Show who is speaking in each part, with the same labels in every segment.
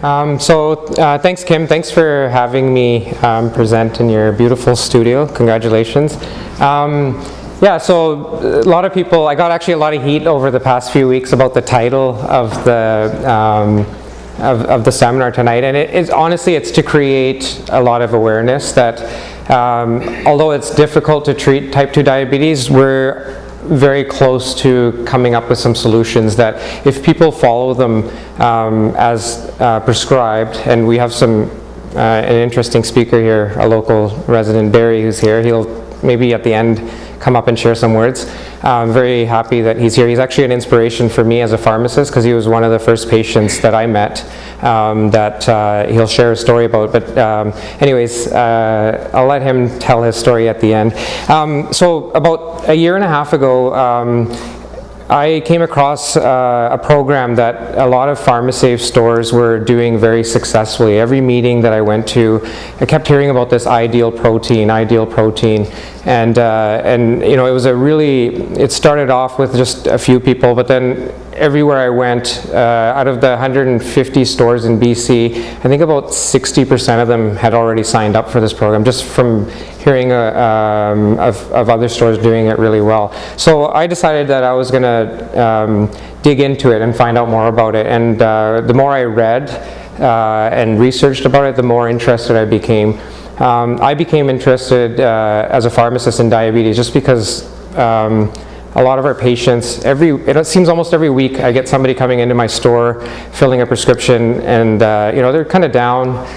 Speaker 1: Thanks, Kim. Thanks for having me present in your beautiful studio. Congratulations. So a lot of people, I got actually a lot of heat over the past few weeks about the title of the seminar tonight, and honestly it's to create a lot of awareness that although it's difficult to treat type 2 diabetes, we're very close to coming up with some solutions that if people follow them as prescribed, and we have an interesting speaker here, a local resident, Barry, who's here. He'll maybe at the end come up and share some words. I'm very happy that he's here. He's actually an inspiration for me as a pharmacist because he was one of the first patients that I met that he'll share a story about. But anyways, I'll let him tell his story at the end. So about a year and a half ago, I came across a program that a lot of PharmaSafe stores were doing very successfully. Every meeting that I went to, I kept hearing about this ideal protein, and it started off with just a few people, but then everywhere I went, out of the 150 stores in BC, I think about 60% of them had already signed up for this program, just from hearing of other stores doing it really well. So I decided that I was going to dig into it and find out more about it. And the more I read and researched about it, the more interested I became. I became interested as a pharmacist in diabetes just because a lot of our patients, it seems almost every week I get somebody coming into my store filling a prescription, and they're kind of down,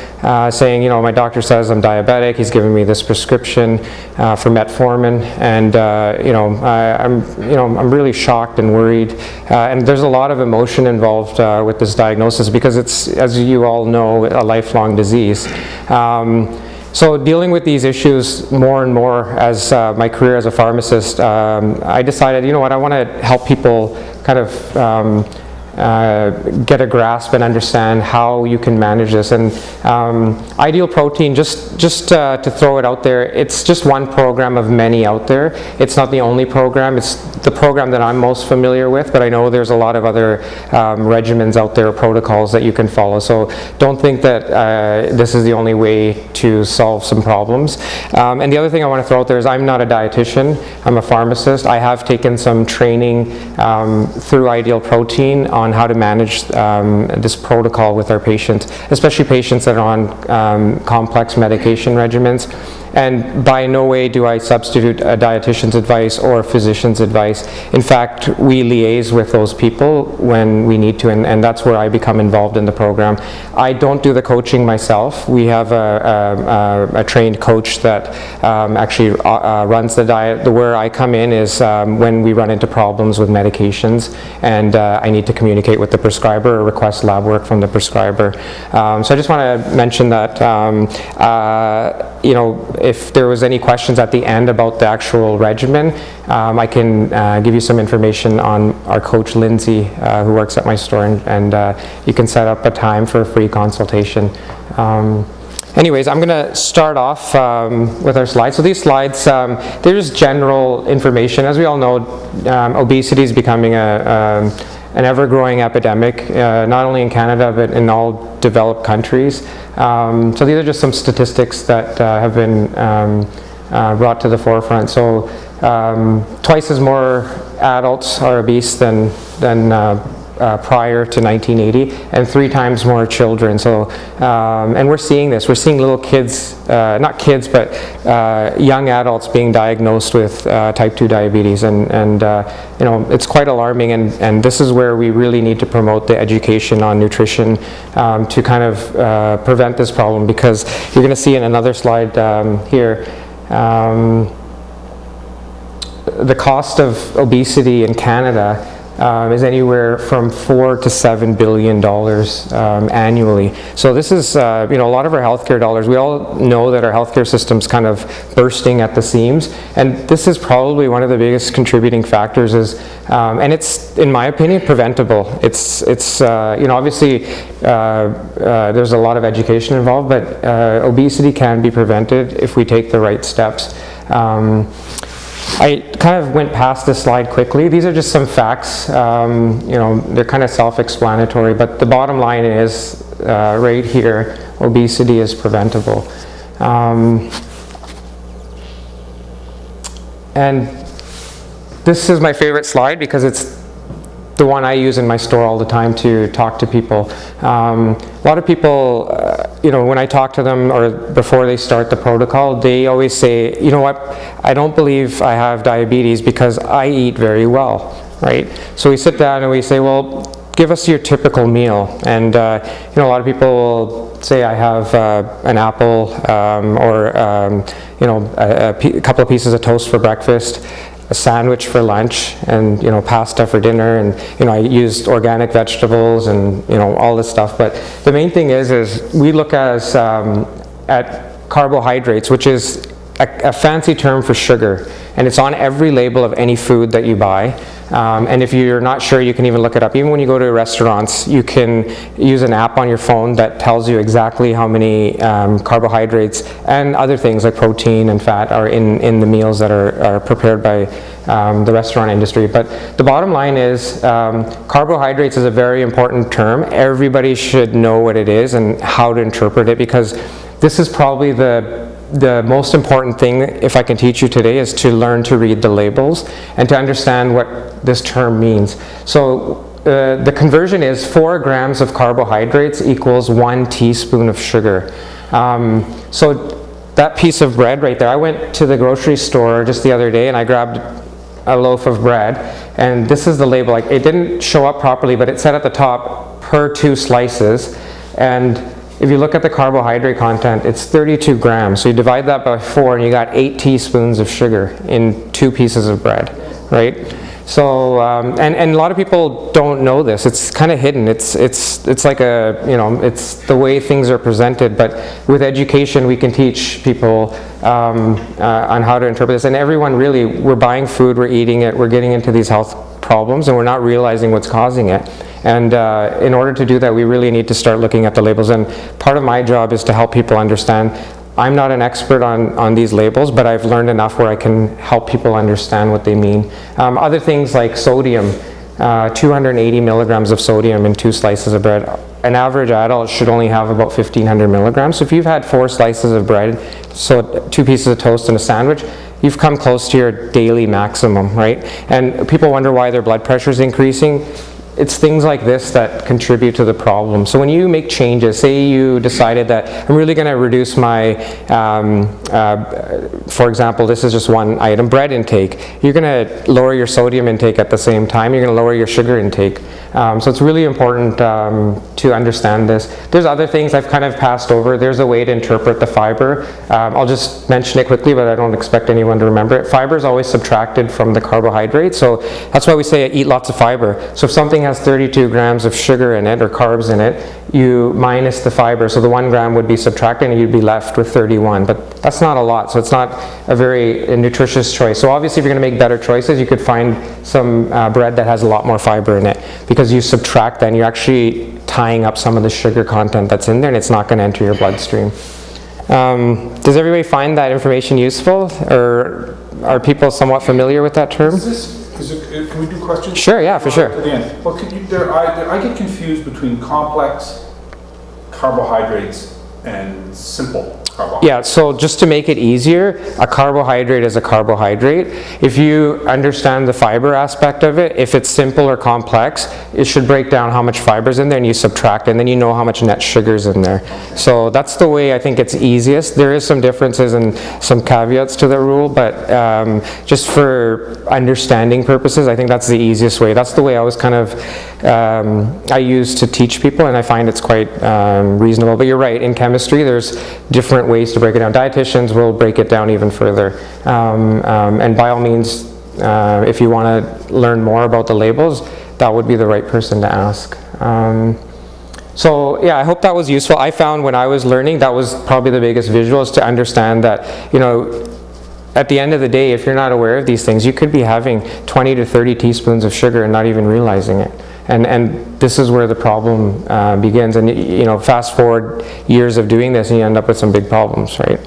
Speaker 1: saying, my doctor says I'm diabetic, he's giving me this prescription for metformin, and I'm really shocked and worried, and there's a lot of emotion involved with this diagnosis because it's, as you all know, a lifelong disease. So dealing with these issues more and more as my career as a pharmacist, I decided, I want to help people kind of get a grasp and understand how you can manage this. And Ideal Protein, just to throw it out there, it's just one program of many out there. It's not the only program. It's the program that I'm most familiar with, but I know there's a lot of other regimens out there, protocols that you can follow. So don't think that this is the only way to solve some problems. And the other thing I want to throw out there is I'm not a dietitian. I'm a pharmacist. I have taken some training through Ideal Protein on how to manage this protocol with our patients, especially patients that are on complex medication regimens. And by no way do I substitute a dietitian's advice or a physician's advice. In fact, we liaise with those people when we need to, and that's where I become involved in the program. I don't do the coaching myself. We have a trained coach that actually runs the diet. Where I come in is when we run into problems with medications and I need to communicate with the prescriber or request lab work from the prescriber. So I just want to mention that if there was any questions at the end about the actual regimen, I can give you some information on our coach Lindsay, who works at my store, and you can set up a time for a free consultation. Anyways, I'm going to start off with our slides. So these slides, they're just general information. As we all know, obesity is becoming an ever-growing epidemic, not only in Canada but in all developed countries. So these are just some statistics that have been brought to the forefront. So twice as more adults are obese than prior to 1980, and 3 times more children. So, and we're seeing this. We're seeing little kids, not kids, but young adults being diagnosed with type 2 diabetes, and it's quite alarming. And this is where we really need to promote the education on nutrition to kind of prevent this problem, because you're going to see in another slide here. The cost of obesity in Canada is anywhere from $4 to $7 billion annually. So this is, a lot of our healthcare dollars. We all know that our healthcare system's kind of bursting at the seams, and this is probably one of the biggest contributing factors. And it's, in my opinion, preventable. It's obviously there's a lot of education involved, but obesity can be prevented if we take the right steps. I kind of went past this slide quickly. These are just some facts. They're kind of self-explanatory, but the bottom line is right here, obesity is preventable. And this is my favorite slide because it's the one I use in my store all the time to talk to people. A lot of people, when I talk to them or before they start the protocol, they always say, you know what, I don't believe I have diabetes because I eat very well, right? So we sit down and we say, well, give us your typical meal. And a lot of people will say I have an apple or a couple of pieces of toast for breakfast, a sandwich for lunch, and pasta for dinner, and I used organic vegetables and all this stuff. But the main thing is we look at carbohydrates, which is a fancy term for sugar, and it's on every label of any food that you buy. And if you're not sure, you can even look it up. Even when you go to restaurants, you can use an app on your phone that tells you exactly how many carbohydrates and other things like protein and fat are in the meals that are prepared by the restaurant industry. But the bottom line is carbohydrates is a very important term. Everybody should know what it is and how to interpret it, because this is probably the most important thing, if I can teach you today, is to learn to read the labels and to understand what this term means. So the conversion is 4 grams of carbohydrates equals 1 teaspoon of sugar. So that piece of bread right there, I went to the grocery store just the other day and I grabbed a loaf of bread, and this is the label. Like, it didn't show up properly, but it said at the top per 2 slices, and if you look at the carbohydrate content, it's 32 grams. So you divide that by 4 and you got 8 teaspoons of sugar in 2 pieces of bread, right? So, and a lot of people don't know this. It's kind of hidden. It's like it's the way things are presented. But with education, we can teach people on how to interpret this. And everyone really, we're buying food, we're eating it, we're getting into these health problems, and we're not realizing what's causing it. And in order to do that, we really need to start looking at the labels. And part of my job is to help people understand. I'm not an expert on these labels, but I've learned enough where I can help people understand what they mean. Other things like sodium, 280 milligrams of sodium in 2 slices of bread. An average adult should only have about 1,500 milligrams. So if you've had 4 slices of bread, so 2 pieces of toast and a sandwich, you've come close to your daily maximum, right? And people wonder why their blood pressure is increasing. It's things like this that contribute to the problem. So when you make changes, say you decided that I'm really going to reduce my, for example, this is just one item, bread intake. You're going to lower your sodium intake at the same time. You're going to lower your sugar intake. So it's really important to understand this. There's other things I've kind of passed over. There's a way to interpret the fiber. I'll just mention it quickly, but I don't expect anyone to remember it. Fiber is always subtracted from the carbohydrate. So that's why we say eat lots of fiber. So if something has 32 grams of sugar in it or carbs in it, you minus the fiber. So the 1 gram would be subtracted and you'd be left with 31. But that's not a lot. So it's not a very nutritious choice. So obviously if you're going to make better choices, you could find some bread that has a lot more fiber in it. Because you subtract that and you're actually tying up some of the sugar content that's in there, and it's not going to enter your bloodstream. Does everybody find that information useful, or are people somewhat familiar with that term?
Speaker 2: Can we do questions?
Speaker 1: Sure, yeah, for sure.
Speaker 2: To the end. Well, I get confused between complex carbohydrates and simple carbohydrates.
Speaker 1: Yeah, so just to make it easier, a carbohydrate is a carbohydrate. If you understand the fiber aspect of it, if it's simple or complex, it should break down how much fiber is in there, and you subtract, and then you know how much net sugar is in there. So that's the way I think it's easiest. There is some differences and some caveats to the rule, but just for understanding purposes, I think that's the easiest way. That's the way I was kind of, I use to teach people, and I find it's quite reasonable. But you're right, in chemistry, there's different ways to break it down. Dietitians will break it down even further. And by all means, if you want to learn more about the labels, that would be the right person to ask. So yeah, I hope that was useful. I found when I was learning, that was probably the biggest visual, is to understand that, at the end of the day, if you're not aware of these things, you could be having 20 to 30 teaspoons of sugar and not even realizing it. And this is where the problem begins. And fast forward years of doing this, and you end up with some big problems, right?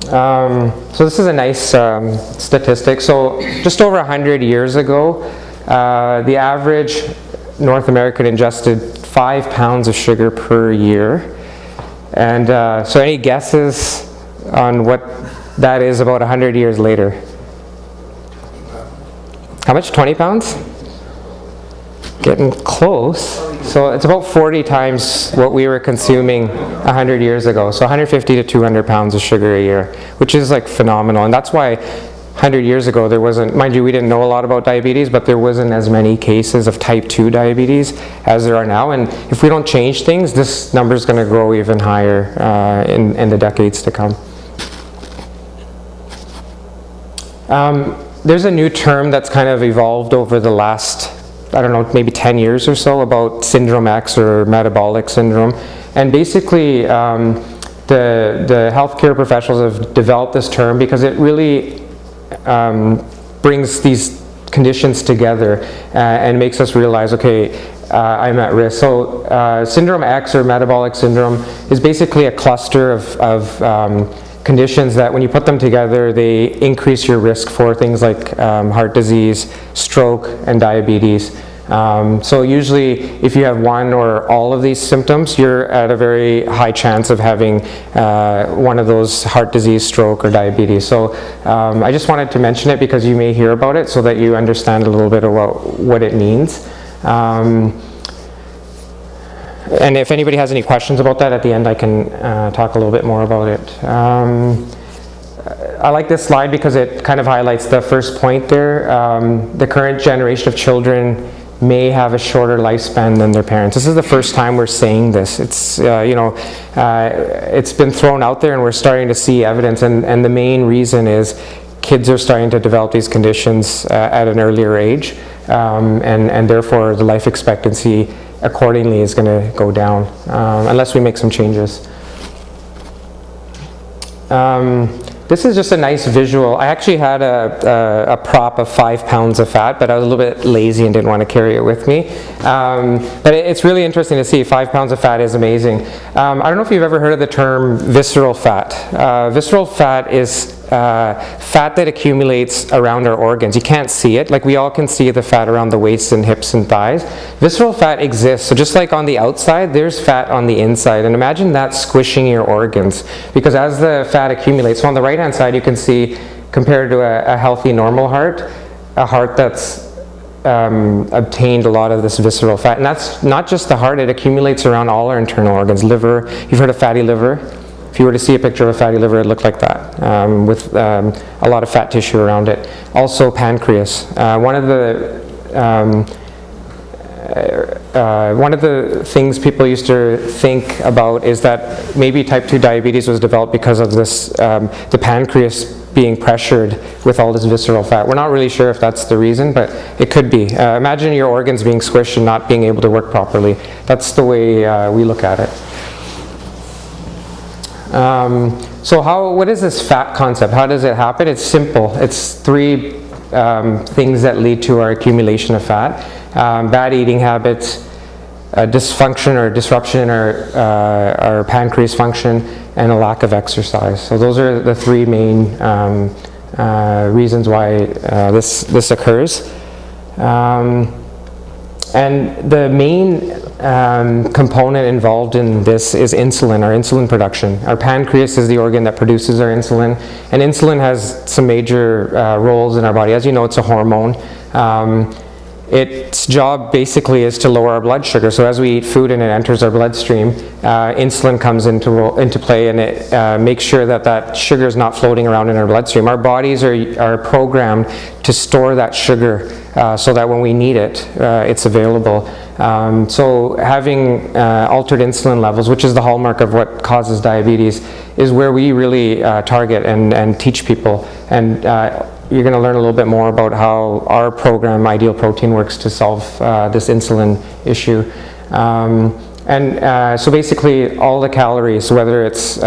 Speaker 1: So this is a nice statistic. So just over 100 years ago, the average North American ingested 5 pounds of sugar per year. And so any guesses on what that is about 100 years later? How much? 20 pounds? Getting close. So it's about 40 times what we were consuming 100 years ago. So 150 to 200 pounds of sugar a year, which is like phenomenal. And that's why 100 years ago there wasn't, mind you, we didn't know a lot about diabetes, but there wasn't as many cases of type 2 diabetes as there are now. And if we don't change things, this number is going to grow even higher in the decades to come. There's a new term that's kind of evolved over the last, I don't know, maybe 10 years or so, about syndrome X or metabolic syndrome. And basically the healthcare professionals have developed this term because it really brings these conditions together and makes us realize, okay, I'm at risk. So syndrome X or metabolic syndrome is basically a cluster of conditions that when you put them together, they increase your risk for things like heart disease, stroke, and diabetes. So usually if you have one or all of these symptoms, you're at a very high chance of having one of those: heart disease, stroke, or diabetes. So I just wanted to mention it because you may hear about it so that you understand a little bit about what it means. And if anybody has any questions about that at the end, I can talk a little bit more about it. I like this slide because it kind of highlights the first point there. The current generation of children may have a shorter lifespan than their parents. This is the first time we're saying this. It's, it's been thrown out there and we're starting to see evidence, and the main reason is kids are starting to develop these conditions at an earlier age, and therefore the life expectancy accordingly is going to go down unless we make some changes. This is just a nice visual. I actually had a prop of 5 pounds of fat, but I was a little bit lazy and didn't want to carry it with me. But it's really interesting to see. 5 pounds of fat is amazing. I don't know if you've ever heard of the term visceral fat. Visceral fat is fat that accumulates around our organs. You can't see it. Like we all can see the fat around the waist and hips and thighs. Visceral fat exists. So just like on the outside, there's fat on the inside. And imagine that squishing your organs. Because as the fat accumulates, so on the right hand side you can see, compared to a healthy normal heart, a heart that's obtained a lot of this visceral fat. And that's not just the heart, it accumulates around all our internal organs. Liver, you've heard of fatty liver? If you were to see a picture of a fatty liver, it'd look like that, with a lot of fat tissue around it. Also pancreas. One of the things people used to think about is that maybe type 2 diabetes was developed because of this, the pancreas being pressured with all this visceral fat. We're not really sure if that's the reason, but it could be. Imagine your organs being squished and not being able to work properly. That's the way we look at it. So what is this fat concept? How does it happen? It's simple. It's 3 things that lead to our accumulation of fat. Bad eating habits, dysfunction or disruption in our pancreas function, and a lack of exercise. So those are the 3 main reasons why this occurs. And the main component involved in this is insulin, our insulin production. Our pancreas is the organ that produces our insulin, and insulin has some major roles in our body. As you know, it's a hormone. Its job basically is to lower our blood sugar. So as we eat food and it enters our bloodstream, insulin comes into play, and it makes sure that sugar is not floating around in our bloodstream. Our bodies are programmed to store that sugar so that when we need it, it's available. So having altered insulin levels, which is the hallmark of what causes diabetes, is where we really target and teach people. And you're going to learn a little bit more about how our program, Ideal Protein, works to solve this insulin issue. So basically all the calories, whether it's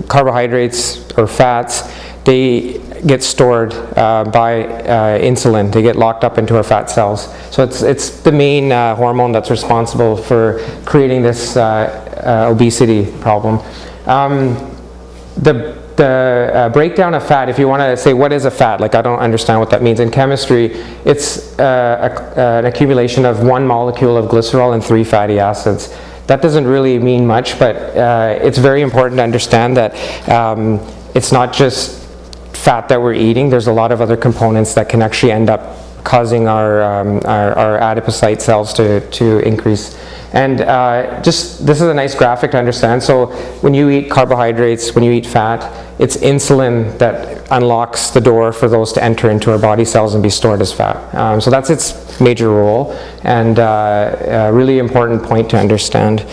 Speaker 1: carbohydrates or fats, they get stored by insulin. They get locked up into our fat cells. So it's the main hormone that's responsible for creating this obesity problem. the breakdown of fat, if you want to say what is a fat, like I don't understand what that means. In chemistry, it's an accumulation of one molecule of glycerol and 3 fatty acids. That doesn't really mean much, but it's very important to understand that it's not just fat that we're eating. There's a lot of other components that can actually end up causing our adipocyte cells to increase. And this is a nice graphic to understand. So when you eat carbohydrates, when you eat fat, it's insulin that unlocks the door for those to enter into our body cells and be stored as fat. So that's its major role, and a really important point to understand.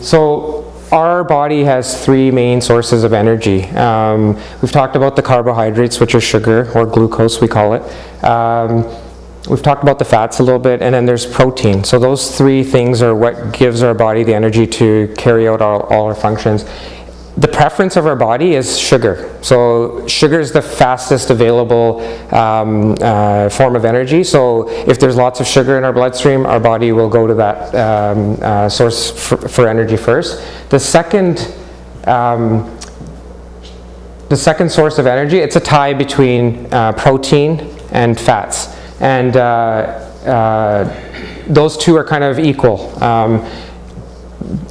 Speaker 1: So our body has 3 main sources of energy. We've talked about the carbohydrates, which are sugar, or glucose we call it. We've talked about the fats a little bit, and then there's protein. So those 3 things are what gives our body the energy to carry out all our functions. The preference of our body is sugar. So sugar is the fastest available form of energy. So if there's lots of sugar in our bloodstream, our body will go to that source for energy first. The second source of energy, it's a tie between protein and fats. And those 2 are kind of equal.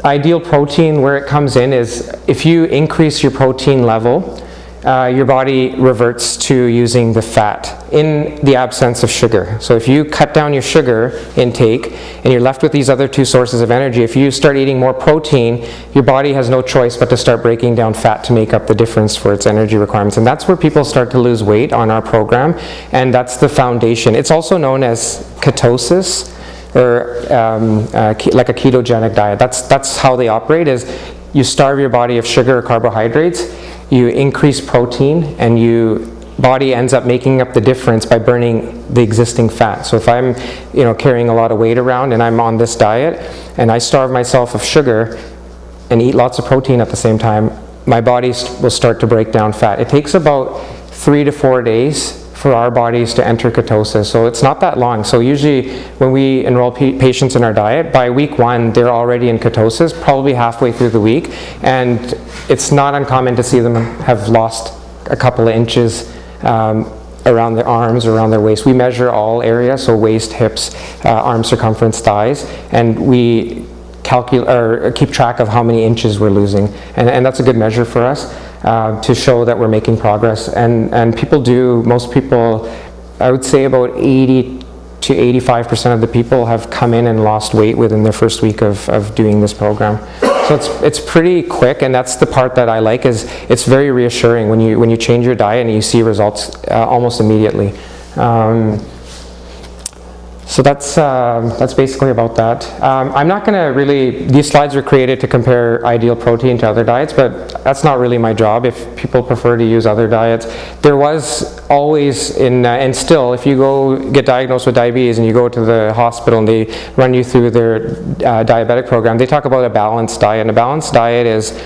Speaker 1: Ideal protein, where it comes in, is if you increase your protein level, your body reverts to using the fat in the absence of sugar. So if you cut down your sugar intake and you're left with these other 2 sources of energy, if you start eating more protein, your body has no choice but to start breaking down fat to make up the difference for its energy requirements. And that's where people start to lose weight on our program, and that's the foundation. It's also known as ketosis, or like a ketogenic diet. That's how they operate, is you starve your body of sugar or carbohydrates, you increase protein, and your body ends up making up the difference by burning the existing fat. So if I'm carrying a lot of weight around and I'm on this diet and I starve myself of sugar and eat lots of protein at the same time, my body will start to break down fat. It takes about 3 to 4 days for our bodies to enter ketosis, so it's not that long. So usually when we enroll patients in our diet, by week 1 they're already in ketosis, probably halfway through the week, and it's not uncommon to see them have lost a couple of inches around their arms, around their waist. We measure all areas, so waist, hips, arm circumference, thighs, and we keep track of how many inches we're losing, and that's a good measure for us. To show that we're making progress, and most people, I would say about 80 to 85% of the people have come in and lost weight within their first week of doing this program. So it's pretty quick, and that's the part that I like, is it's very reassuring when you change your diet and you see results almost immediately. So that's basically about that. I'm not going to really, these slides were created to compare ideal protein to other diets, but that's not really my job. If people prefer to use other diets, there was always and still, if you go get diagnosed with diabetes and you go to the hospital and they run you through their diabetic program, they talk about a balanced diet. And a balanced diet is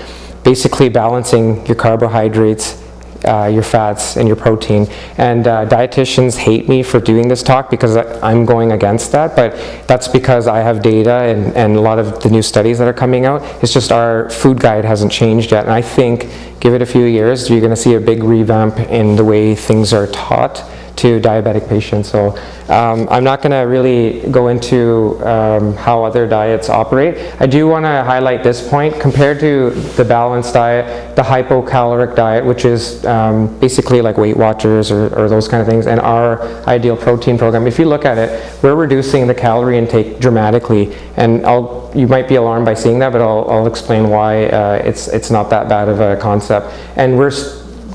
Speaker 1: basically balancing your carbohydrates, your fats, and your protein. And dietitians hate me for doing this talk because I'm going against that, but that's because I have data and a lot of the new studies that are coming out. It's just our food guide hasn't changed yet, and I think give it a few years, you're going to see a big revamp in the way things are taught to diabetic patients. So I'm not going to really go into how other diets operate. I do want to highlight this point. Compared to the balanced diet, the hypocaloric diet, which is basically like Weight Watchers or those kind of things, and our ideal protein program, if you look at it, we're reducing the calorie intake dramatically. And you might be alarmed by seeing that, but I'll explain why it's not that bad of a concept. And we're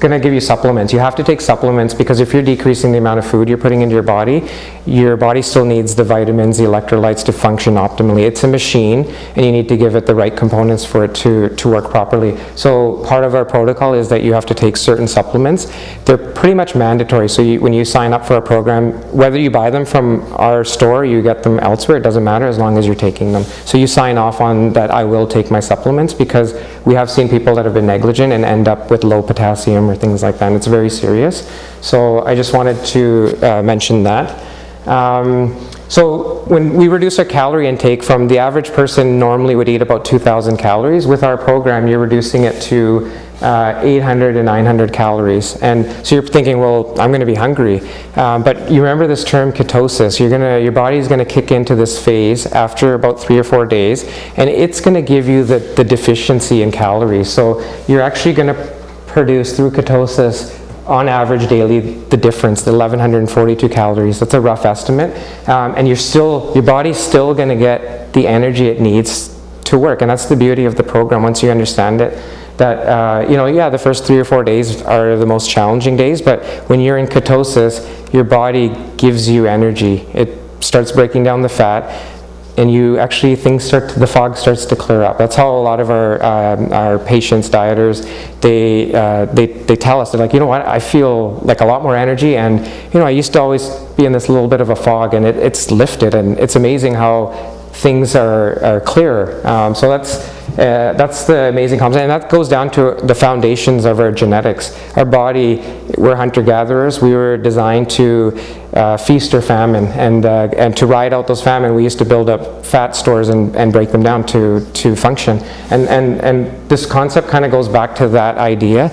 Speaker 1: going to give you supplements. You have to take supplements because if you're decreasing the amount of food you're putting into your body still needs the vitamins, the electrolytes to function optimally. It's a machine, and you need to give it the right components for it to work properly. So part of our protocol is that you have to take certain supplements. They're pretty much mandatory. So when you sign up for a program, whether you buy them from our store or you get them elsewhere, it doesn't matter as long as you're taking them. So you sign off on that I will take my supplements, because we have seen people that have been negligent and end up with low potassium or things like that, and it's very serious. So I just wanted to mention that. So when we reduce our calorie intake from the average person normally would eat about 2,000 calories, with our program you're reducing it to 800 to 900 calories. And so you're thinking, well, I'm going to be hungry. But you remember this term ketosis. Your body's going to kick into this phase after about 3 or 4 days, and it's going to give you the deficiency in calories. So you're actually going to produce through ketosis on average daily the difference, the 1142 calories. That's a rough estimate. And your body's still going to get the energy it needs to work. And that's the beauty of the program once you understand it. That, the first 3 or 4 days are the most challenging days, but when you're in ketosis, your body gives you energy. It starts breaking down the fat, and the fog starts to clear up. That's how a lot of our patients, dieters, they tell us, they're like, you know what, I feel like a lot more energy, and I used to always be in this little bit of a fog, and it's lifted, and it's amazing how things are clearer. So that's the amazing concept, and that goes down to the foundations of our genetics. Our body, we're hunter-gatherers. We were designed to feast or famine, and to ride out those famine, we used to build up fat stores and break them down to function. And this concept kind of goes back to that idea.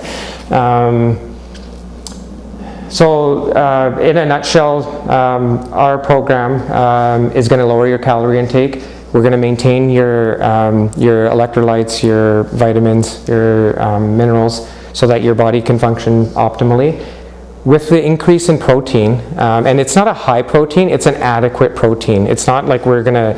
Speaker 1: So in a nutshell, our program is going to lower your calorie intake. We're going to maintain your electrolytes, your vitamins, your minerals, so that your body can function optimally. With the increase in protein, and it's not a high protein, it's an adequate protein. It's not like we're going to,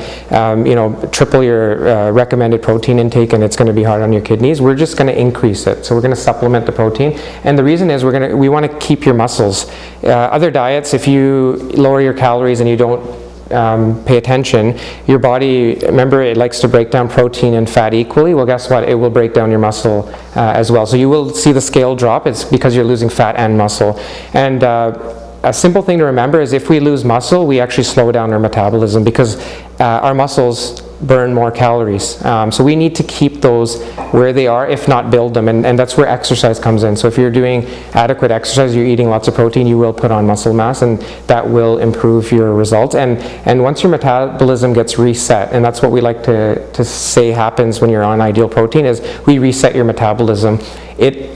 Speaker 1: triple your recommended protein intake and it's going to be hard on your kidneys. We're just going to increase it. So we're going to supplement the protein. And the reason is we want to keep your muscles. Other diets, if you lower your calories and you don't pay attention, your body, remember, it likes to break down protein and fat equally. Well, guess what? It will break down your muscle as well. So you will see the scale drop. It's because you're losing fat and muscle. And a simple thing to remember is if we lose muscle, we actually slow down our metabolism, because our muscles burn more calories. So we need to keep those where they are, if not build them, and that's where exercise comes in. So if you're doing adequate exercise, you're eating lots of protein, you will put on muscle mass, and that will improve your results. And once your metabolism gets reset, and that's what we like to say happens when you're on ideal protein, is we reset your metabolism. It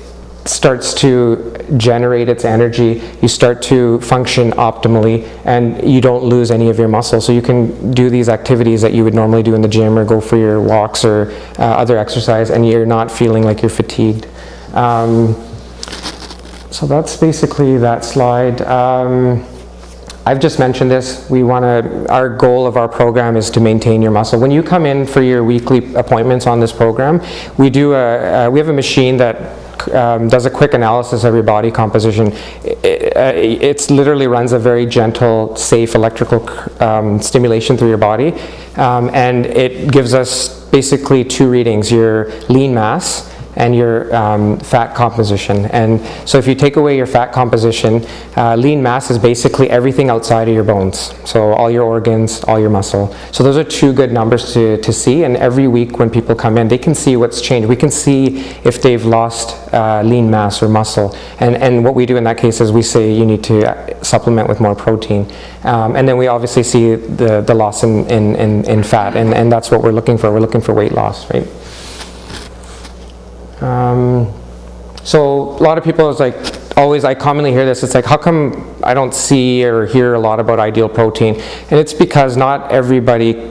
Speaker 1: starts to generate its energy, you start to function optimally, and you don't lose any of your muscle. So you can do these activities that you would normally do in the gym, or go for your walks or other exercise, and you're not feeling like you're fatigued. So that's basically that slide. I've just mentioned this. Our goal of our program is to maintain your muscle. When you come in for your weekly appointments on this program, we have a machine that does a quick analysis of your body composition. It literally runs a very gentle, safe electrical stimulation through your body, and it gives us basically 2 readings: your lean mass and your fat composition. And so if you take away your fat composition, lean mass is basically everything outside of your bones. So all your organs, all your muscle. So those are 2 good numbers to see, and every week when people come in, they can see what's changed. We can see if they've lost lean mass or muscle. And what we do in that case is we say you need to supplement with more protein. And then we obviously see the loss in fat, and that's what we're looking for. We're looking for weight loss, right? So a lot of people is like, I commonly hear this, it's like, how come I don't see or hear a lot about ideal protein? And it's because not everybody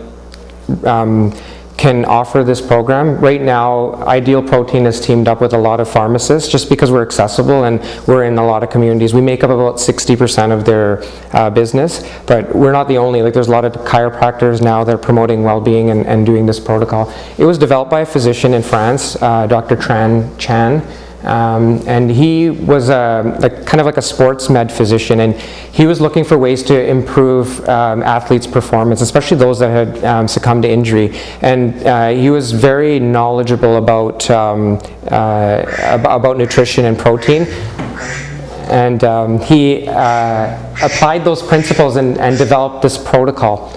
Speaker 1: can offer this program. Right now, Ideal Protein is teamed up with a lot of pharmacists, just because we're accessible and we're in a lot of communities. We make up about 60% of their business, but we're not the only. There's a lot of chiropractors now that are promoting well-being and doing this protocol. It was developed by a physician in France, Dr. Chan, and he was kind of like a sports med physician, and he was looking for ways to improve athletes' performance, especially those that had succumbed to injury. And he was very knowledgeable about nutrition and protein. And he applied those principles and developed this protocol.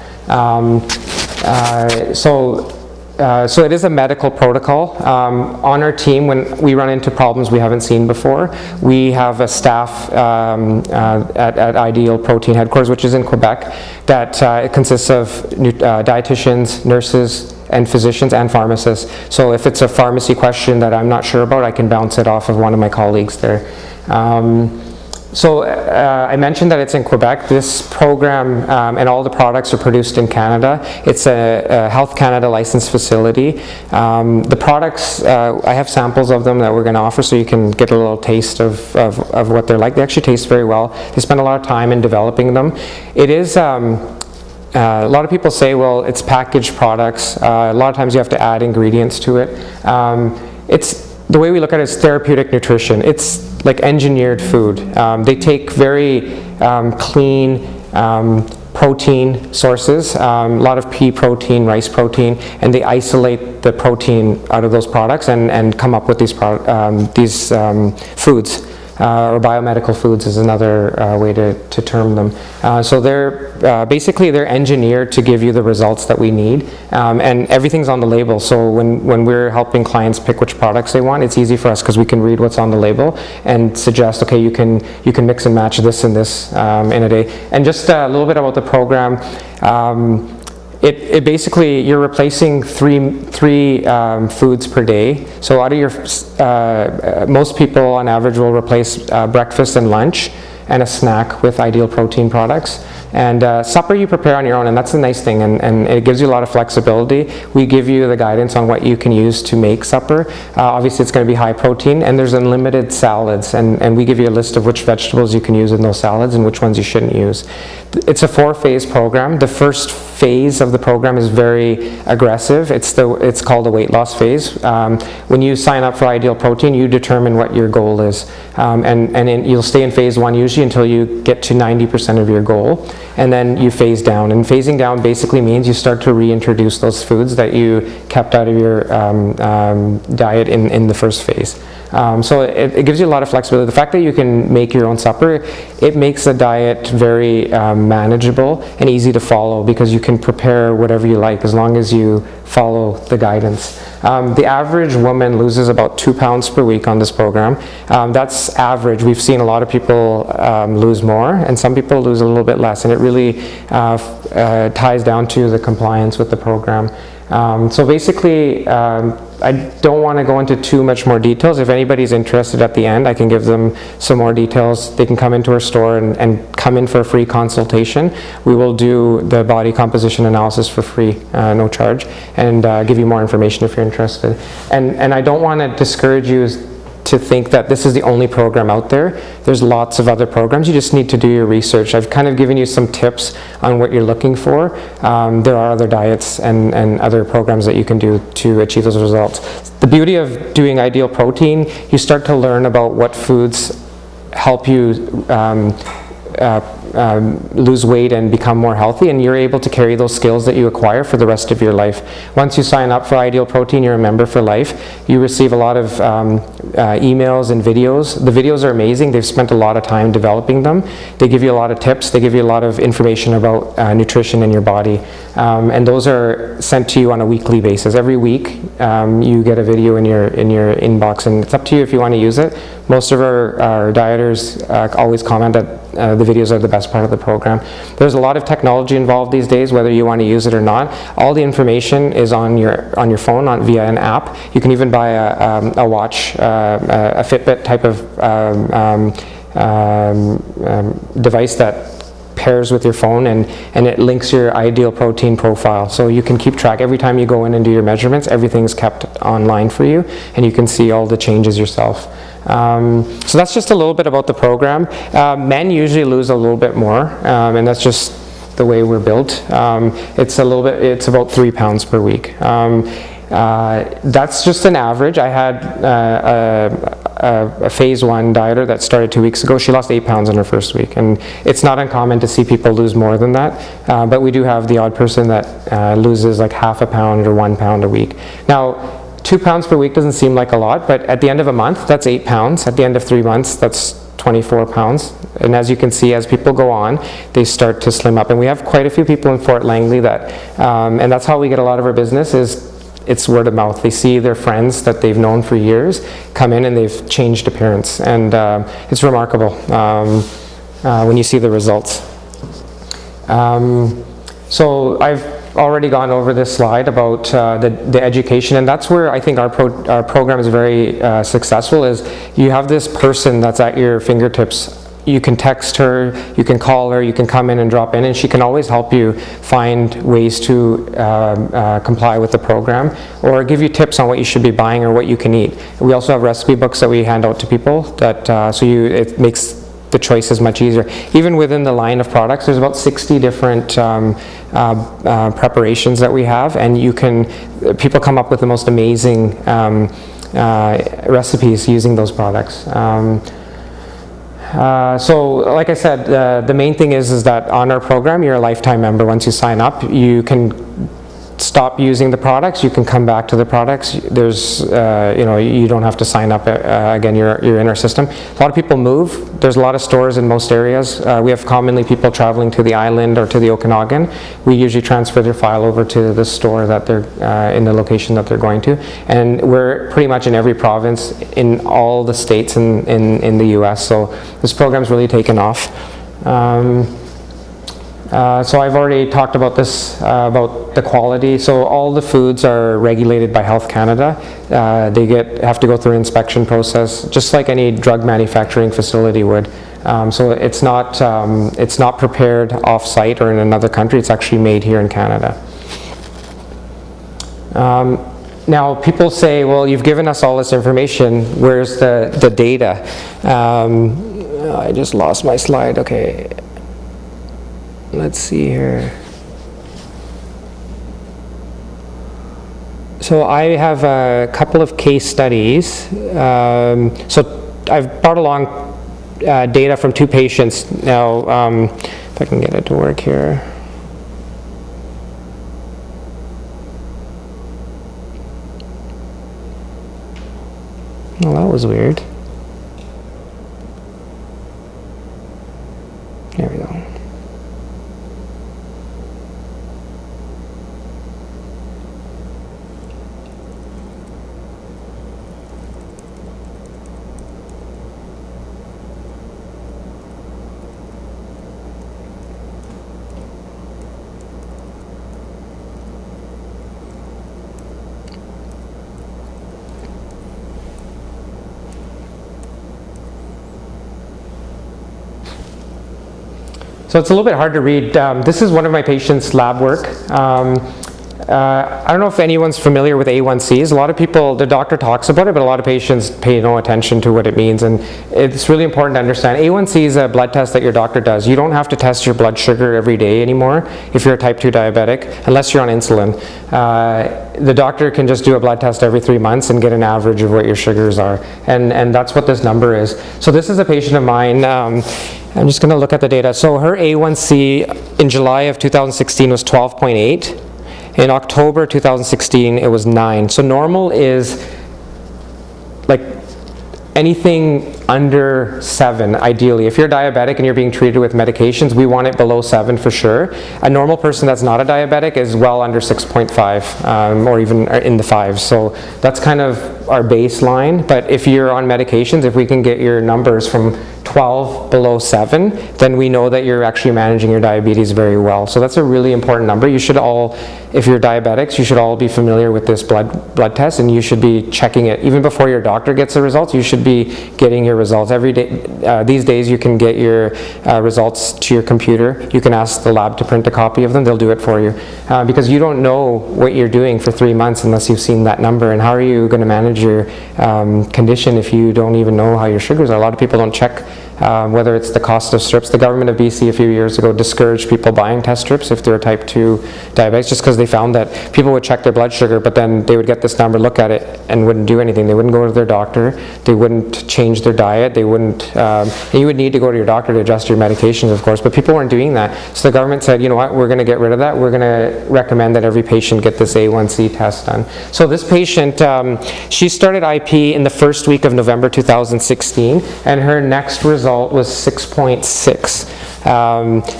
Speaker 1: So So it is a medical protocol. On our team, when we run into problems we haven't seen before, we have a staff at Ideal Protein headquarters, which is in Quebec, that it consists of dietitians, nurses, and physicians and pharmacists. So if it's a pharmacy question that I'm not sure about, I can bounce it off of one of my colleagues there. I mentioned that it's in Quebec. This program and all the products are produced in Canada. It's a Health Canada licensed facility. The products, I have samples of them that we're going to offer so you can get a little taste of what they're like. They actually taste very well. They spend a lot of time in developing them. It is a lot of people say, well, it's packaged products. A lot of times you have to add ingredients to it. The way we look at it is therapeutic nutrition. It's like engineered food. They take very clean protein sources, a lot of pea protein, rice protein, and they isolate the protein out of those products and come up with these foods. Or biomedical foods is another way to term them. So they're basically they're engineered to give you the results that we need, and everything's on the label. So when we're helping clients pick which products they want, it's easy for us because we can read what's on the label and suggest, okay, you can mix and match this and this in a day. And just a little bit about the program. It basically, you're replacing three foods per day. So out of your, most people on average will replace breakfast and lunch and a snack with Ideal Protein products. And supper you prepare on your own, and that's the nice thing, and it gives you a lot of flexibility. We give you the guidance on what you can use to make supper. Obviously it's going to be high protein, and there's unlimited salads, and we give you a list of which vegetables you can use in those salads and which ones you shouldn't use. It's a 4-phase program. The first phase of the program is very aggressive. It's called a weight loss phase. When you sign up for Ideal Protein, you determine what your goal is, and you'll stay in phase 1 usually until you get to 90% of your goal, and then you phase down. And phasing down basically means you start to reintroduce those foods that you kept out of your diet in the first phase. So it gives you a lot of flexibility. The fact that you can make your own supper, it makes the diet very manageable and easy to follow, because you can prepare whatever you like as long as you follow the guidance. The average woman loses about 2 pounds per week on this program. That's average. We've seen a lot of people lose more, and some people lose a little bit less, and it really ties down to the compliance with the program. So basically, I don't want to go into too much more details. If anybody's interested at the end, I can give them some more details. They can come into our store and come in for a free consultation. We will do the body composition analysis for free, no charge, and give you more information if you're interested. And I don't want to discourage you to think that this is the only program out there. There's lots of other programs. You just need to do your research. I've kind of given you some tips on what you're looking for. There are other diets and other programs that you can do to achieve those results. The beauty of doing Ideal Protein, you start to learn about what foods help you lose weight and become more healthy, and you're able to carry those skills that you acquire for the rest of your life. Once you sign up for Ideal Protein, you're a member for life. You receive a lot of emails and videos. The videos are amazing. They've spent a lot of time developing them. They give you a lot of tips. They give you a lot of information about nutrition in your body, and those are sent to you on a weekly basis. Every week you get a video in your inbox, and it's up to you if you want to use it. Most of our dieters always comment that the videos are the best part of the program. There's a lot of technology involved these days, whether you want to use it or not. All the information is on your phone via an app. You can even buy a watch, a Fitbit type of device that pairs with your phone, and it links your Ideal Protein profile, so you can keep track. Every time you go in and do your measurements, everything's kept online for you, and you can see all the changes yourself. So that's just a little bit about the program. Men usually lose a little bit more, and that's just the way we're built. It's about 3 pounds per week. That's just an average. I had a phase 1 dieter that started 2 weeks ago. She lost 8 pounds in her first week, and it's not uncommon to see people lose more than that, but we do have the odd person that loses like half a pound or 1 pound a week. Now, 2 pounds per week doesn't seem like a lot, but at the end of a month, that's 8 pounds. At the end of 3 months, that's 24 pounds. And as you can see, as people go on, they start to slim up. And we have quite a few people in Fort Langley that, and that's how we get a lot of our business, is it's word of mouth. They see their friends that they've known for years come in and they've changed appearance, and it's remarkable when you see the results. So I've already gone over this slide about the education, and that's where I think our program is very successful. Is you have this person that's at your fingertips. You can text her, you can call her, you can come in and drop in, and she can always help you find ways to comply with the program, or give you tips on what you should be buying or what you can eat. We also have recipe books that we hand out to people that it makes the choice is much easier. Even within the line of products, there's about 60 different preparations that we have, and people come up with the most amazing recipes using those products. So like I said, the main thing is that on our program, you're a lifetime member. Once you sign up, you can stop using the products, you can come back to the products. There's, you don't have to sign up again, you're in our system. A lot of people move. There's a lot of stores in most areas. We have commonly people traveling to the island or to the Okanagan. We usually transfer their file over to the store that they're, in the location that they're going to. And we're pretty much in every province in all the states in the US. So this program's really taken off. So I've already talked about this, about the quality. So all the foods are regulated by Health Canada. They have to go through an inspection process, just like any drug manufacturing facility would. So it's not prepared off-site or in another country. It's actually made here in Canada. Now people say, well, you've given us all this information. Where's the data? I just lost my slide. Okay. Let's see here. So I have a couple of case studies. So I've brought along data from 2 patients. Now, if I can get it to work here. Well, that was weird. There we go. So it's a little bit hard to read. This is one of my patients' lab work. I don't know if anyone's familiar with A1Cs. A lot of people, the doctor talks about it, but a lot of patients pay no attention to what it means. And it's really important to understand. A1C is a blood test that your doctor does. You don't have to test your blood sugar every day anymore if you're a type 2 diabetic, unless you're on insulin. The doctor can just do a blood test every 3 months and get an average of what your sugars are. And that's what this number is. So this is a patient of mine. I'm just going to look at the data. So her A1C in July of 2016 was 12.8. In October 2016, it was 9. So normal is like anything under 7, ideally. If you're diabetic and you're being treated with medications, we want it below 7 for sure. A normal person that's not a diabetic is well under 6.5 or even in the 5s. So that's kind of our baseline. But if you're on medications, if we can get your numbers from 12 below 7, then we know that you're actually managing your diabetes very well. So that's a really important number. You should all, if you're diabetics, you should all be familiar with this blood test, and you should be checking it. Even before your doctor gets the results, you should be getting your results. Every day, these days you can get your results to your computer. You can ask the lab to print a copy of them. They'll do it for you. Because you don't know what you're doing for 3 months unless you've seen that number. And how are you going to manage your condition if you don't even know how your sugars are? A lot of people don't check whether it's the cost of strips. The government of BC a few years ago discouraged people buying test strips if they're type 2 diabetics, just because they found that people would check their blood sugar, but then they would get this number, look at it, and wouldn't do anything. They wouldn't go to their doctor. They wouldn't change their diet. They wouldn't, and you would need to go to your doctor to adjust your medications, of course, but people weren't doing that. So the government said, you know what, we're going to get rid of that. We're going to recommend that every patient get this A1C test done. So this patient, she started IP in the first week of November 2016, and her next result was 6.6.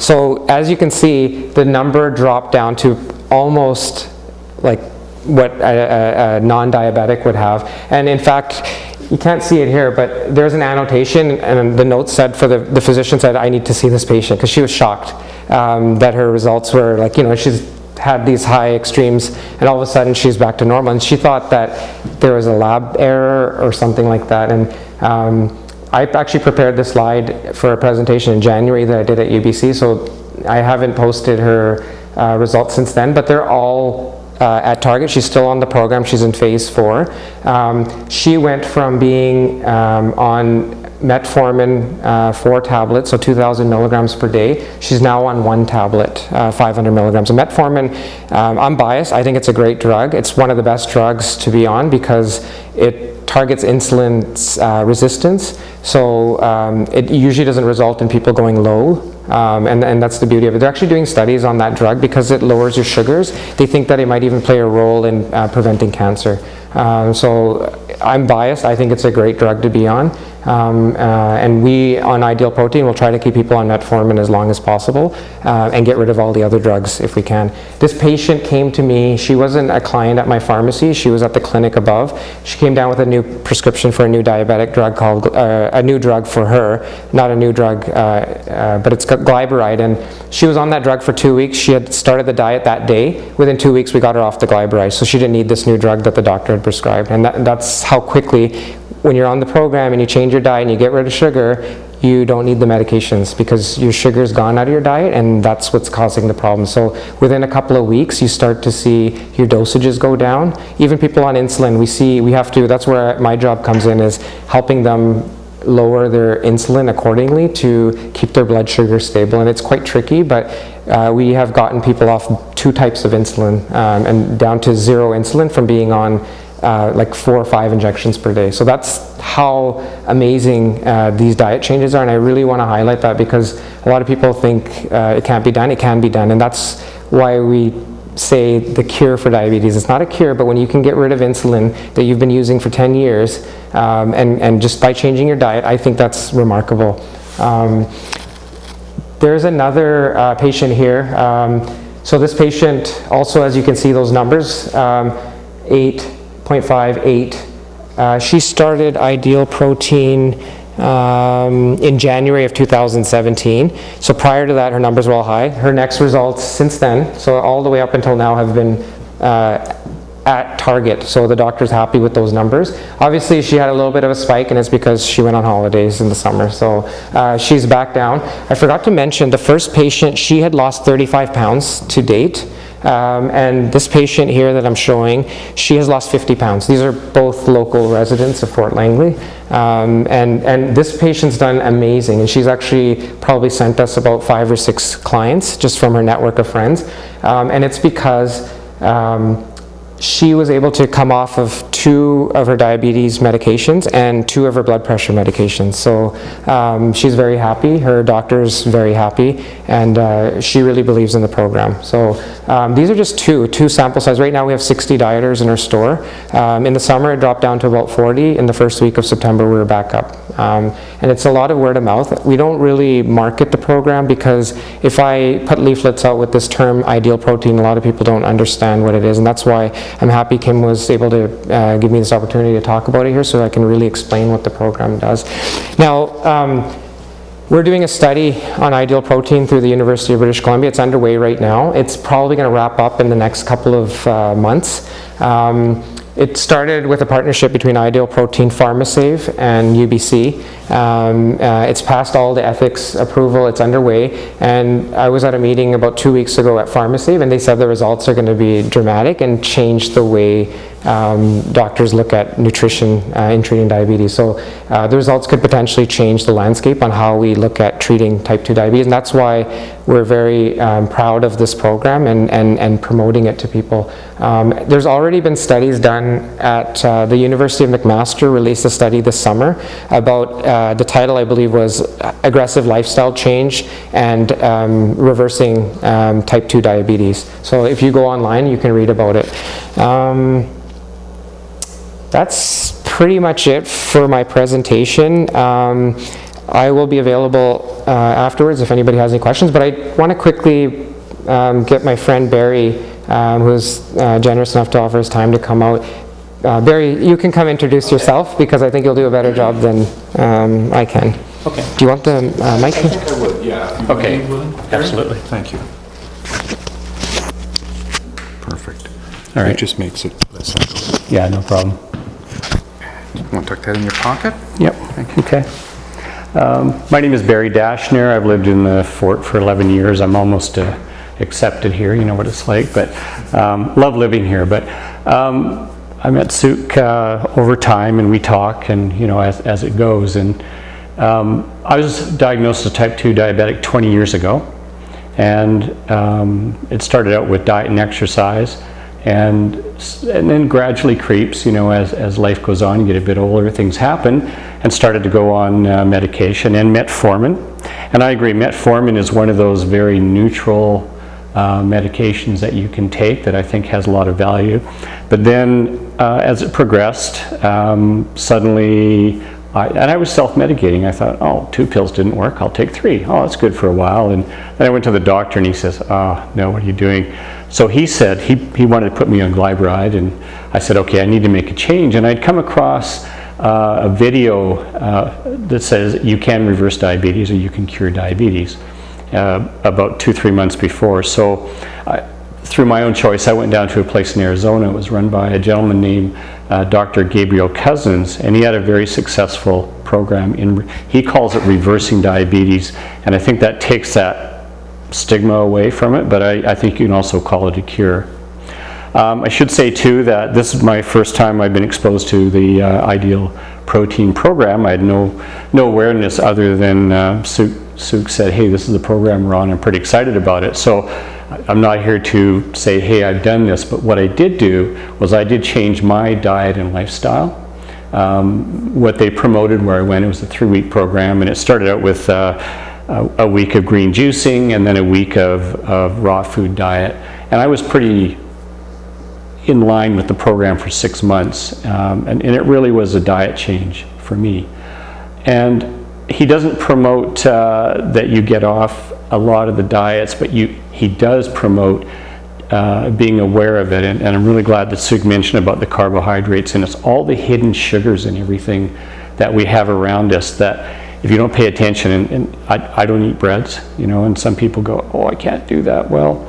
Speaker 1: So as you can see, the number dropped down to almost like what a non-diabetic would have. And in fact, you can't see it here, but there's an annotation, and the note said, for the physician said, I need to see this patient, because she was shocked that her results were like, she's had these high extremes, and all of a sudden she's back to normal. And she thought that there was a lab error or something like that. And I actually prepared this slide for a presentation in January that I did at UBC, so I haven't posted her results since then, but they're all at target. She's still on the program. She's in phase 4. She went from being on metformin 4 tablets, so 2,000 milligrams per day. She's now on 1 tablet, 500 milligrams. And metformin, I'm biased. I think it's a great drug. It's one of the best drugs to be on because it targets insulin resistance. So it usually doesn't result in people going low. And that's the beauty of it. They're actually doing studies on that drug because it lowers your sugars. They think that it might even play a role in preventing cancer. So I'm biased. I think it's a great drug to be on. And we, on Ideal Protein, will try to keep people on metformin as long as possible and get rid of all the other drugs if we can. This patient came to me. She wasn't a client at my pharmacy. She was at the clinic above. She came down with a new prescription for a new diabetic drug called, a new drug for her, not a new drug, but it's glyburide. And she was on that drug for 2 weeks. She had started the diet that day. Within 2 weeks, we got her off the glyburide. So she didn't need this new drug that the doctor had prescribed. And that's how quickly, when you're on the program and you change your diet and you get rid of sugar, you don't need the medications because your sugar's gone out of your diet, and that's what's causing the problem. So within a couple of weeks, you start to see your dosages go down. Even people on insulin, that's where my job comes in, is helping them lower their insulin accordingly to keep their blood sugar stable. And it's quite tricky, but we have gotten people off 2 types of insulin and down to 0 insulin from being on like 4 or 5 injections per day. So that's how amazing these diet changes are, and I really want to highlight that because a lot of people think it can't be done. It can be done, and that's why we say the cure for diabetes. It's not a cure, but when you can get rid of insulin that you've been using for 10 years and just by changing your diet, I think that's remarkable. There's another patient here. So this patient also, as you can see those numbers, 8.5, 8. She started Ideal Protein in January of 2017. So prior to that, her numbers were all high. Her next results since then, so all the way up until now, have been at target. So the doctor's happy with those numbers. Obviously, she had a little bit of a spike, and it's because she went on holidays in the summer. So she's back down. I forgot to mention, the first patient, she had lost 35 pounds to date. And this patient here that I'm showing, she has lost 50 pounds. These are both local residents of Fort Langley. And this patient's done amazing. And she's actually probably sent us about 5 or 6 clients just from her network of friends. And it's because she was able to come off of 2 of her diabetes medications and 2 of her blood pressure medications. So she's very happy, her doctor's very happy, and she really believes in the program. So these are just two sample size. Right now we have 60 dieters in our store. In the summer it dropped down to about 40. In the first week of September we were back up. And it's a lot of word of mouth. We don't really market the program because if I put leaflets out with this term Ideal Protein, a lot of people don't understand what it is, and that's why I'm happy Kim was able to give me this opportunity to talk about it here so I can really explain what the program does. Now, we're doing a study on Ideal Protein through the University of British Columbia. It's underway right now. It's probably going to wrap up in the next couple of months. It started with a partnership between Ideal Protein, Pharmacist, and UBC. It's passed all the ethics approval. It's underway. And I was at a meeting about 2 weeks ago at Pharmacist, and they said the results are going to be dramatic and change the way doctors look at nutrition in treating diabetes. So the results could potentially change the landscape on how we look at treating type 2 diabetes. And that's why we're very proud of this program and promoting it to people. There's already been studies done at the University of McMaster, released a study this summer about, the title I believe was Aggressive Lifestyle Change and Reversing Type 2 Diabetes. So if you go online, you can read about it. That's pretty much it for my presentation. I will be available afterwards if anybody has any questions, but I want to quickly get my friend Barry who's generous enough to offer his time to come out. Barry, you can come introduce yourself, because I think you'll do a better job than I can.
Speaker 3: Okay.
Speaker 1: Do you want the mic?
Speaker 2: I think I would, yeah. If you
Speaker 3: Okay.
Speaker 2: would be willing.
Speaker 3: Absolutely.
Speaker 2: Thank you. Perfect.
Speaker 3: All right.
Speaker 2: It just makes it less echo.
Speaker 3: Yeah, no problem.
Speaker 2: Want to tuck that in your pocket?
Speaker 3: Yep. Okay. My name is Barry Dashner. I've lived in the fort for 11 years. I'm almost accepted here. You know what it's like, but love living here. But I met Sukh over time, and we talk, and as it goes. And I was diagnosed as type 2 diabetic 20 years ago, and it started out with diet and exercise, and then gradually creeps. As life goes on, you get a bit older, things happen, and started to go on medication and metformin. And I agree, metformin is one of those very neutral medications that you can take that I think has a lot of value. But then as it progressed, suddenly, I was self-medicating. I thought, oh, 2 pills didn't work, I'll take 3. Oh, that's good for a while. And then I went to the doctor, and he says, oh, no, what are you doing? So he said he wanted to put me on glyburide, and I said, okay, I need to make a change. And I'd come across a video that says you can reverse diabetes, or you can cure diabetes, about 2-3 months before. So through my own choice, I went down to a place in Arizona. It was run by a gentleman named Dr. Gabriel Cousins, and he had a very successful program. He calls it reversing diabetes, and I think that takes that stigma away from it, but I think you can also call it a cure. I should say too that this is my first time I've been exposed to the Ideal Protein program. I had no awareness other than Sukh said, hey, this is the program we're on, I'm pretty excited about it. So I'm not here to say, hey, I've done this, but what I did do was I did change my diet and lifestyle. What they promoted where I went, it was a 3-week program, and it started out with a week of green juicing, and then a week of raw food diet. And I was pretty in line with the program for 6 months, and it really was a diet change for me. And he doesn't promote that you get off a lot of the diets, but he does promote being aware of it, and I'm really glad that Sukh mentioned about the carbohydrates, and it's all the hidden sugars and everything that we have around us that if you don't pay attention, and I don't eat breads, and some people go, oh, I can't do that. Well,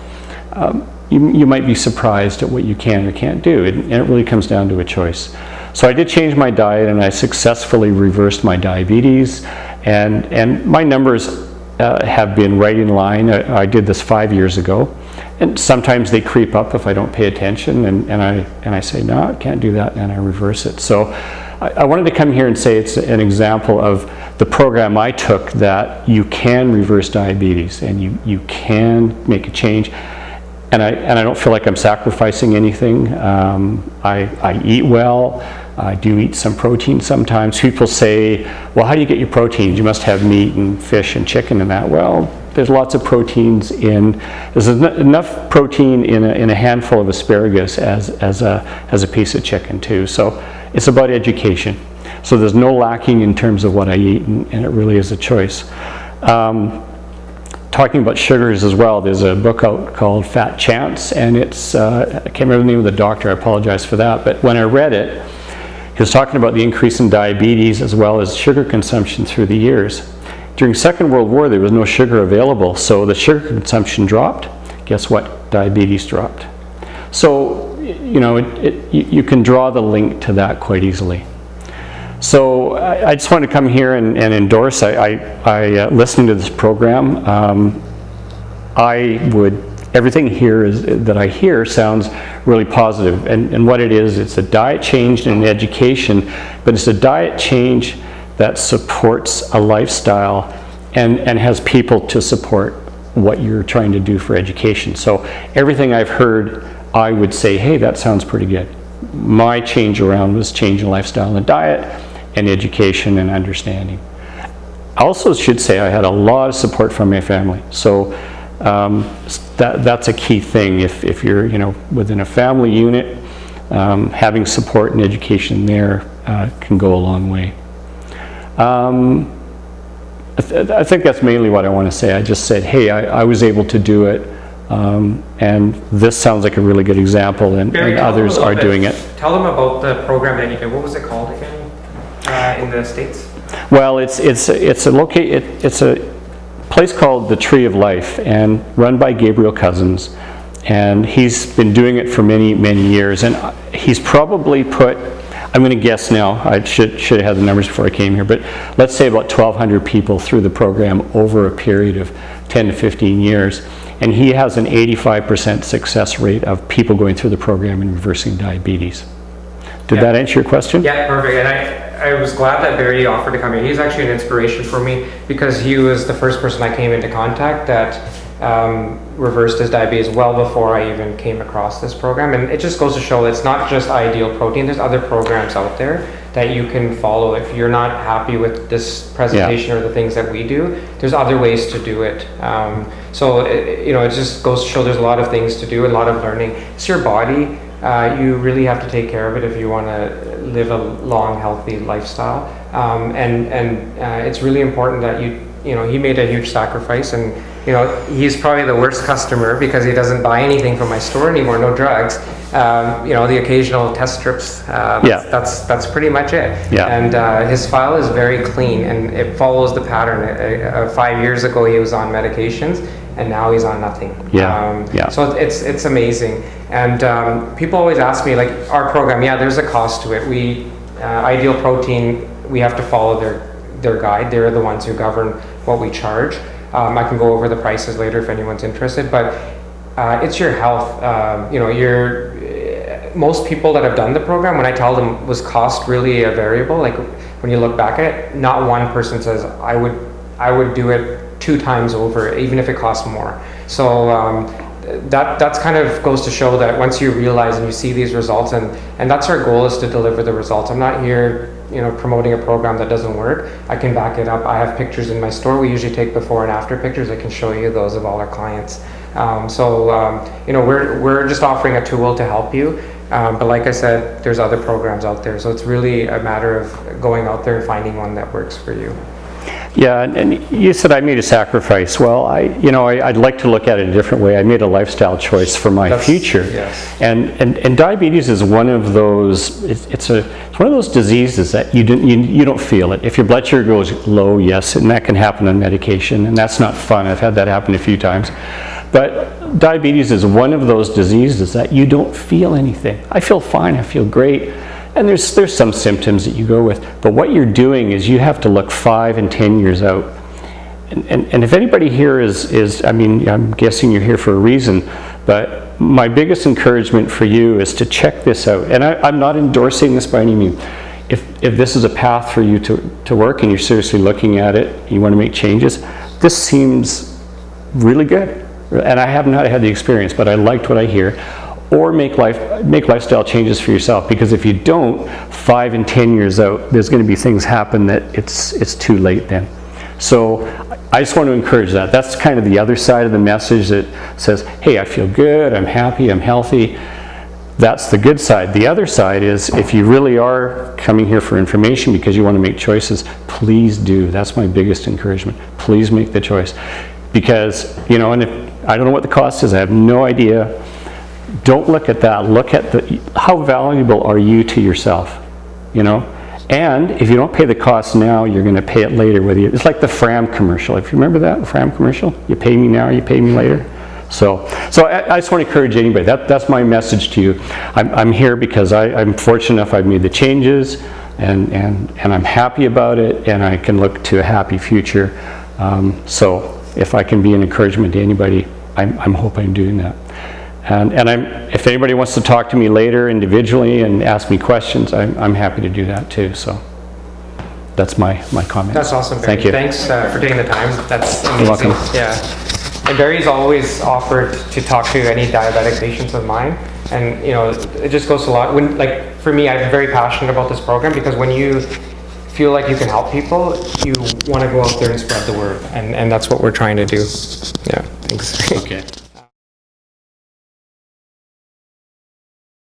Speaker 3: you might be surprised at what you can or can't do, and it really comes down to a choice. So I did change my diet, and I successfully reversed my diabetes, and my numbers have been right in line. I did this 5 years ago, and sometimes they creep up if I don't pay attention, and I say, no, I can't do that, and I reverse it. So I wanted to come here and say it's an example of the program I took, that you can reverse diabetes, and you can make a change. And I don't feel like I'm sacrificing anything. I eat well. I do eat some protein sometimes. People say, well, how do you get your proteins? You must have meat and fish and chicken and that. Well, there's lots of proteins there's enough protein in a handful of asparagus as a piece of chicken too. So it's about education. So there's no lacking in terms of what I eat, and it really is a choice. Talking about sugars as well, there's a book out called Fat Chance, and it's, I can't remember the name of the doctor, I apologize for that, but when I read it, he was talking about the increase in diabetes as well as sugar consumption through the years. During Second World War, there was no sugar available, so the sugar consumption dropped. Guess what? Diabetes dropped. So, you can draw the link to that quite easily. So I just want to come here and endorse. Listening to this program, everything here that I hear sounds really positive. And what it is, it's a diet change and an education, but it's a diet change that supports a lifestyle and has people to support what you're trying to do for education. So everything I've heard, I would say, hey, that sounds pretty good. My change around was changing lifestyle and diet and education and understanding. I also should say I had a lot of support from my family. So that's a key thing. If you're within a family unit, having support and education there can go a long way. I think that's mainly what I want to say. I just said, hey, I was able to do it And this sounds like a really good example, and others are doing it.
Speaker 1: Tell them about the program that you did. What was it called again in the States?
Speaker 3: Well, it's a place called the Tree of Life, and run by Gabriel Cousins, and he's been doing it for many years, and he's probably put, I'm going to guess now, I should have had the numbers before I came here, but let's say about 1,200 people through the program over a period of 10 to 15 years, and he has an 85% success rate of people going through the program and reversing diabetes. Did that answer your question?
Speaker 1: Yeah, perfect. And I was glad that Barry offered to come here. He's actually an inspiration for me because he was the first person I came into contact that reversed his diabetes well before I even came across this program. And it just goes to show it's not just Ideal Protein. There's other programs out there that you can follow. If you're not happy with this presentation or the things that we do, there's other ways to do it. So it just goes to show there's a lot of things to do, a lot of learning. It's your body. You really have to take care of it if you want to live a long, healthy lifestyle. It's really important that he made a huge sacrifice, and he's probably the worst customer because he doesn't buy anything from my store anymore, no drugs. The occasional test strips, that's pretty much it. Yeah. And his file is very clean, and it follows the pattern. 5 years ago he was on medications, and now he's on nothing. So it's amazing. And people always ask me, like, our program, there's a cost to it. Ideal Protein, we have to follow their guide. They're the ones who govern what we charge. I can go over the prices later if anyone's interested, but it's your health. Most people that have done the program, when I tell them, was cost really a variable? Like, when you look back at it, not one person says, I would do it 2 times over, even if it costs more. So that's kind of goes to show that once you realize and you see these results, and that's our goal, is to deliver the results. I'm not here promoting a program that doesn't work. I can back it up. I have pictures in my store. We usually take before and after pictures. I can show you those of all our clients. We're just offering a tool to help you. But like I said, there's other programs out there. So it's really a matter of going out there and finding one that works for you.
Speaker 3: Yeah, and you said I made a sacrifice. Well, I'd like to look at it a different way. I made a lifestyle choice for my future. Yes. And diabetes is one of those. It's one of those diseases that you don't feel it. If your blood sugar goes low, yes, and that can happen on medication, and that's not fun. I've had that happen a few times. But diabetes is one of those diseases that you don't feel anything. I feel fine. I feel great. And there's some symptoms that you go with, but what you're doing is you have to look 5 and 10 years out. And if anybody here is, I'm guessing you're here for a reason, but my biggest encouragement for you is to check this out. And I'm not endorsing this by any means. If this is a path for you to work and you're seriously looking at it, you want to make changes, this seems really good. And I have not had the experience, but I liked what I hear. Or make lifestyle changes for yourself, because if you don't, 5 and 10 years out, there's going to be things happen that it's too late then. So I just want to encourage that. That's kind of the other side of the message that says, hey, I feel good, I'm happy, I'm healthy. That's the good side. The other side is, if you really are coming here for information because you want to make choices, please do. That's my biggest encouragement. Please make the choice. Because, and if I don't know what the cost is, I have no idea. Don't look at that. Look at how valuable are you to yourself, And if you don't pay the cost now, you're going to pay it later. It's like the Fram commercial. If you remember that, the Fram commercial, you pay me now, you pay me later. So I just want to encourage anybody. That's my message to you. I'm here because I'm fortunate enough. I've made the changes, and I'm happy about it, and I can look to a happy future. So if I can be an encouragement to anybody, I'm hoping I'm doing that. And if anybody wants to talk to me later individually and ask me questions, I'm happy to do that too. So that's my comment.
Speaker 1: That's awesome, Barry.
Speaker 3: Thank you.
Speaker 1: Thanks for taking the time. That's amazing.
Speaker 3: You're welcome.
Speaker 1: Yeah. And Barry's always offered to talk to any diabetic patients of mine. And it just goes a lot. For me, I'm very passionate about this program, because when you feel like you can help people, you want to go out there and spread the word. And that's what we're trying to do. Yeah, thanks.
Speaker 3: Okay.